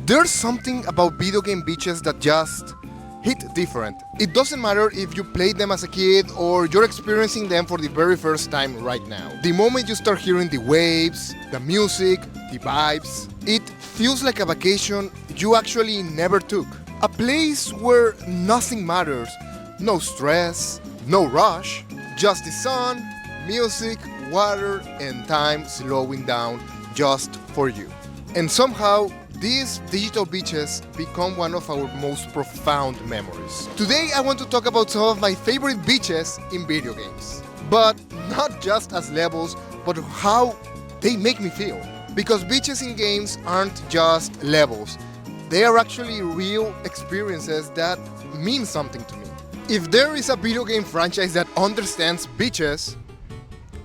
There's something about video game beaches that just hit different. It doesn't matter if you played them as a kid or you're experiencing them for the very first time right now. The moment you start hearing the waves, the music, the vibes, it feels like a vacation you actually never took. A place where nothing matters, no stress, no rush, just the sun, music, water, and time slowing down just for you. And somehow, these digital beaches become one of our most profound memories. Today I want to talk about some of my favorite beaches in video games. But not just as levels, but how they make me feel. Because beaches in games aren't just levels. They are actually real experiences that mean something to me. If there is a video game franchise that understands beaches,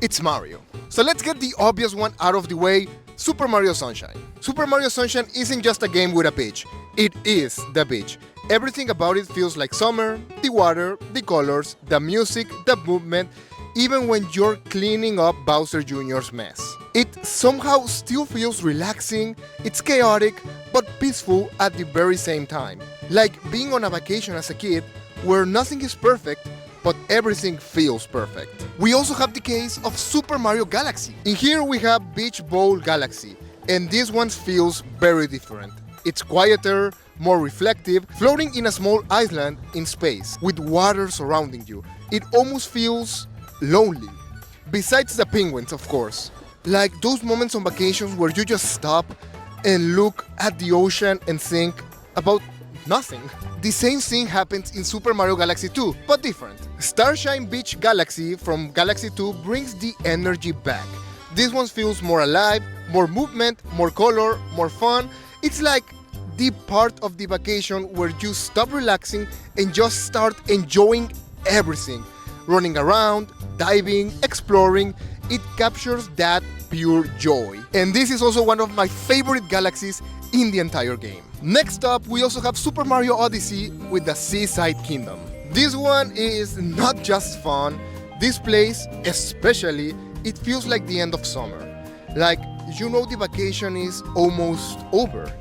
it's Mario. So let's get the obvious one out of the way. Super Mario Sunshine. Super Mario Sunshine isn't just a game with a beach, it is the beach. Everything about it feels like summer, the water, the colors, the music, the movement, even when you're cleaning up Bowser Jr.'s mess. It somehow still feels relaxing, it's chaotic, but peaceful at the very same time. Like being on a vacation as a kid, where nothing is perfect, but everything feels perfect. We also have the case of Super Mario Galaxy. In here we have Beach Bowl Galaxy, and this one feels very different. It's quieter, more reflective, floating in a small island in space, with water surrounding you. It almost feels lonely. Besides the penguins, of course. Like those moments on vacations where you just stop and look at the ocean and think about nothing. The same thing happens in Super Mario Galaxy 2, but different. Starshine Beach Galaxy from Galaxy 2 brings the energy back. This one feels more alive, more movement, more color, more fun. It's like the part of the vacation where you stop relaxing and just start enjoying everything. Running around, diving, exploring, it captures that pure joy. And this is also one of my favorite galaxies in the entire game. Next up, we also have Super Mario Odyssey with the Seaside Kingdom. This one is not just fun, this place especially, it feels like the end of summer. Like, you know the vacation is almost over,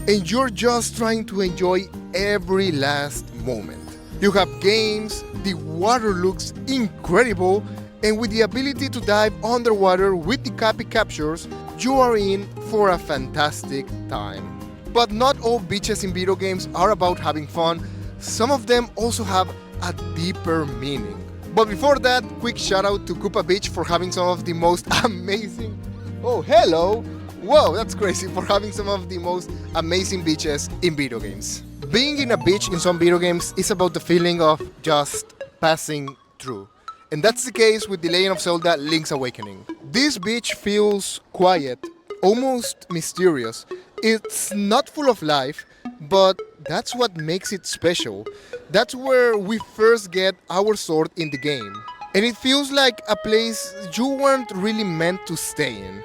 and you're just trying to enjoy every last moment. You have games, the water looks incredible, and with the ability to dive underwater with the copy captures, you are in for a fantastic time. But not all beaches in video games are about having fun. Some of them also have a deeper meaning. But before that, quick shout out to Koopa Beach for having some of the most amazing... Oh, hello! Whoa, that's crazy, for having some of the most amazing beaches in video games. Being in a beach in some video games is about the feeling of just passing through. And that's the case with The Legend of Zelda Link's Awakening. This beach feels quiet, almost mysterious. It's not full of life, but that's what makes it special. That's where we first get our sword in the game. And it feels like a place you weren't really meant to stay in.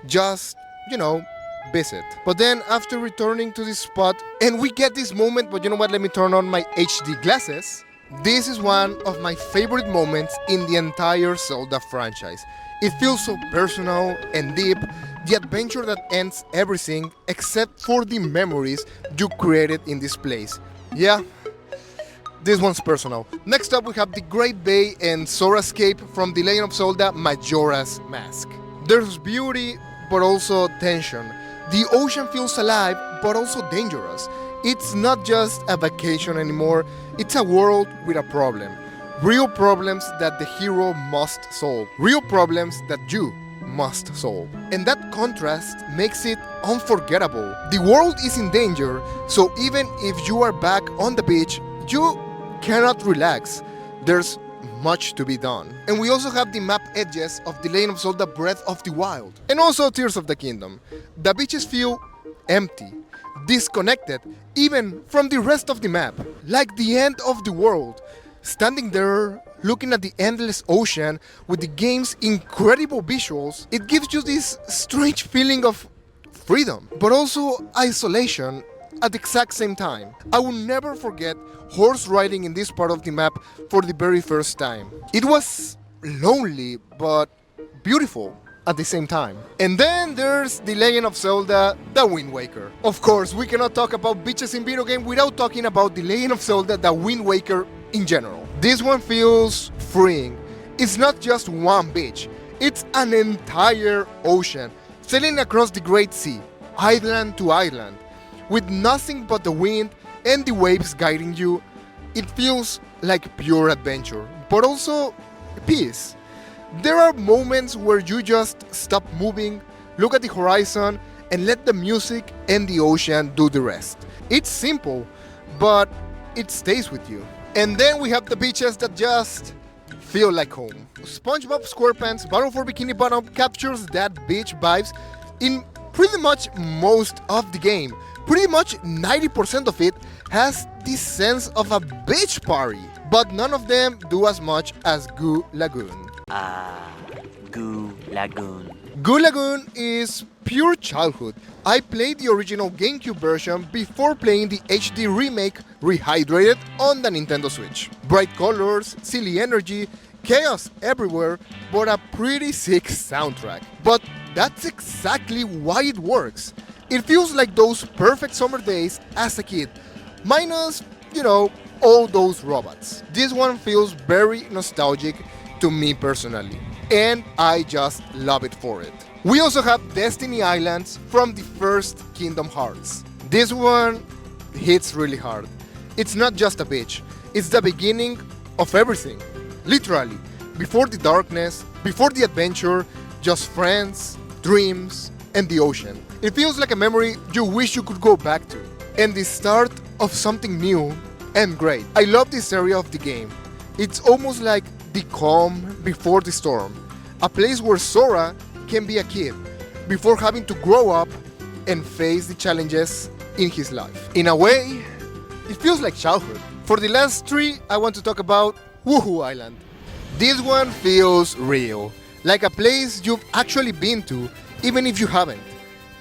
Just, visit. But then after returning to this spot, and we get this moment, but you know what, let me turn on my HD glasses. This is one of my favorite moments in the entire Zelda franchise. It feels so personal and deep, the adventure that ends everything except for the memories you created in this place. Yeah, this one's personal. Next up we have the Great Bay and Sorascape from The Legend of Zelda Majora's Mask. There's beauty, but also tension. The ocean feels alive, but also dangerous. It's not just a vacation anymore, it's a world with a problem. Real problems that the hero must solve. Real problems that you must solve. And that contrast makes it unforgettable. The world is in danger, so even if you are back on the beach, you cannot relax. There's much to be done. And we also have the map edges of The Legend of Zelda Breath of the Wild. And also Tears of the Kingdom. The beaches feel empty, disconnected, even from the rest of the map. Like the end of the world. Standing there, looking at the endless ocean with the game's incredible visuals, it gives you this strange feeling of freedom, but also isolation at the exact same time. I will never forget horse riding in this part of the map for the very first time. It was lonely, but beautiful. at the same time. And then there's The Legend of Zelda, The Wind Waker. Of course, we cannot talk about beaches in video game without talking about The Legend of Zelda, The Wind Waker in general. This one feels freeing. It's not just one beach, it's an entire ocean, sailing across the Great Sea, island to island, with nothing but the wind and the waves guiding you. It feels like pure adventure, but also peace. There are moments where you just stop moving, look at the horizon, and let the music and the ocean do the rest. It's simple, but it stays with you. And then we have the beaches that just feel like home. Spongebob Squarepants Battle for Bikini Bottom captures that beach vibes in pretty much most of the game. Pretty much 90% of it has this sense of a beach party, but none of them do as much as Goo Lagoon. Goo Lagoon. Goo Lagoon is pure childhood. I played the original GameCube version before playing the HD remake rehydrated on the Nintendo Switch. Bright colors, silly energy, chaos everywhere, but a pretty sick soundtrack. But that's exactly why it works. It feels like those perfect summer days as a kid, minus, all those robots. This one feels very nostalgic to me personally, and I just love it for it. We also have Destiny Islands from the first Kingdom Hearts. This one hits really hard. It's not just a beach, it's the beginning of everything. Literally, before the darkness, before the adventure, just friends, dreams, and the ocean. It feels like a memory you wish you could go back to, and the start of something new and great. I love this area of the game. It's almost like the calm before the storm, a place where Sora can be a kid before having to grow up and face the challenges in his life. In a way, it feels like childhood. For the last three, I want to talk about Wuhu Island. This one feels real, like a place you've actually been to, even if you haven't.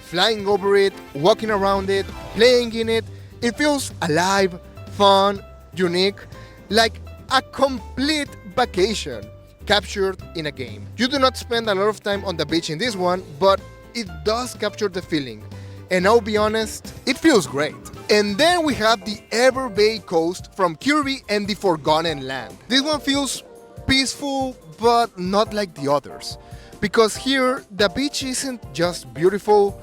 Flying over it, walking around it, playing in it, it feels alive, fun, unique, like a complete vacation captured in a game. You do not spend a lot of time on the beach in this one, but it does capture the feeling. And I'll be honest, it feels great. And then we have the Ever Bay Coast from Kirby and the Forgotten Land. This one feels peaceful, but not like the others. Because here, the beach isn't just beautiful,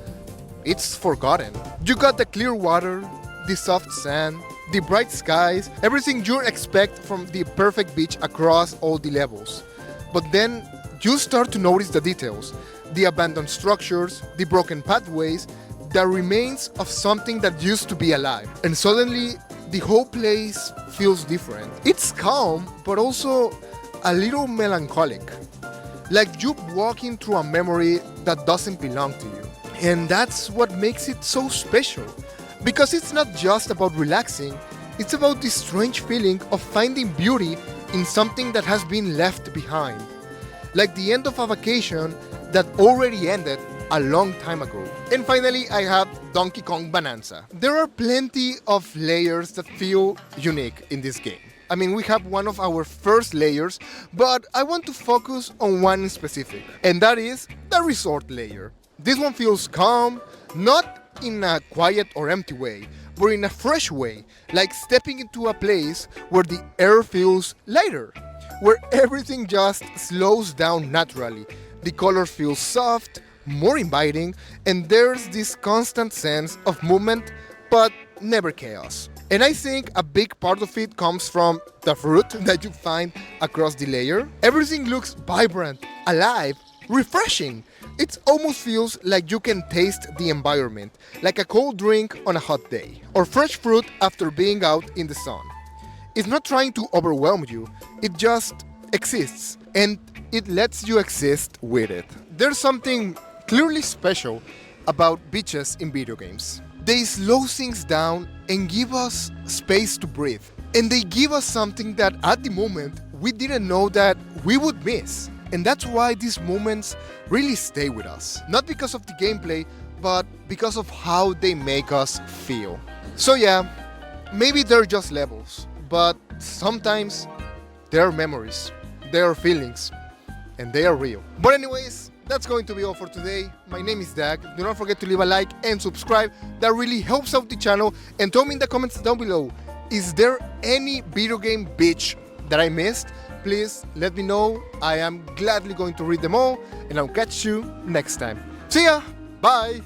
it's forgotten. You got the clear water, the soft sand, the bright skies, everything you expect from the perfect beach across all the levels. But then you start to notice the details, the abandoned structures, the broken pathways, the remains of something that used to be alive. And suddenly, the whole place feels different. It's calm, but also a little melancholic. Like you walking through a memory that doesn't belong to you. And that's what makes it so special. Because it's not just about relaxing, it's about the strange feeling of finding beauty in something that has been left behind. Like the end of a vacation that already ended a long time ago. And finally, I have Donkey Kong Bananza. There are plenty of layers that feel unique in this game. I mean, we have one of our first layers, but I want to focus on one in specific, and that is the resort layer. This one feels calm, not in a quiet or empty way, but in a fresh way, like stepping into a place where the air feels lighter, where everything just slows down naturally. The colors feel soft, more inviting, and there's this constant sense of movement, but never chaos. And I think a big part of it comes from the fruit that you find across the layer. Everything looks vibrant, alive, refreshing. It almost feels like you can taste the environment, like a cold drink on a hot day, or fresh fruit after being out in the sun. It's not trying to overwhelm you, it just exists, and it lets you exist with it. There's something clearly special about beaches in video games. They slow things down and give us space to breathe. And they give us something that at the moment we didn't know that we would miss. And that's why these moments really stay with us. Not because of the gameplay, but because of how they make us feel. So yeah, maybe they're just levels, but sometimes they are memories, they are feelings, and they are real. But anyways, that's going to be all for today. My name is DAGG. Do not forget to leave a like and subscribe. That really helps out the channel. And tell me in the comments down below, is there any video game bitch that I missed? Please let me know. I am gladly going to read them all. And I'll catch you next time. See ya! Bye!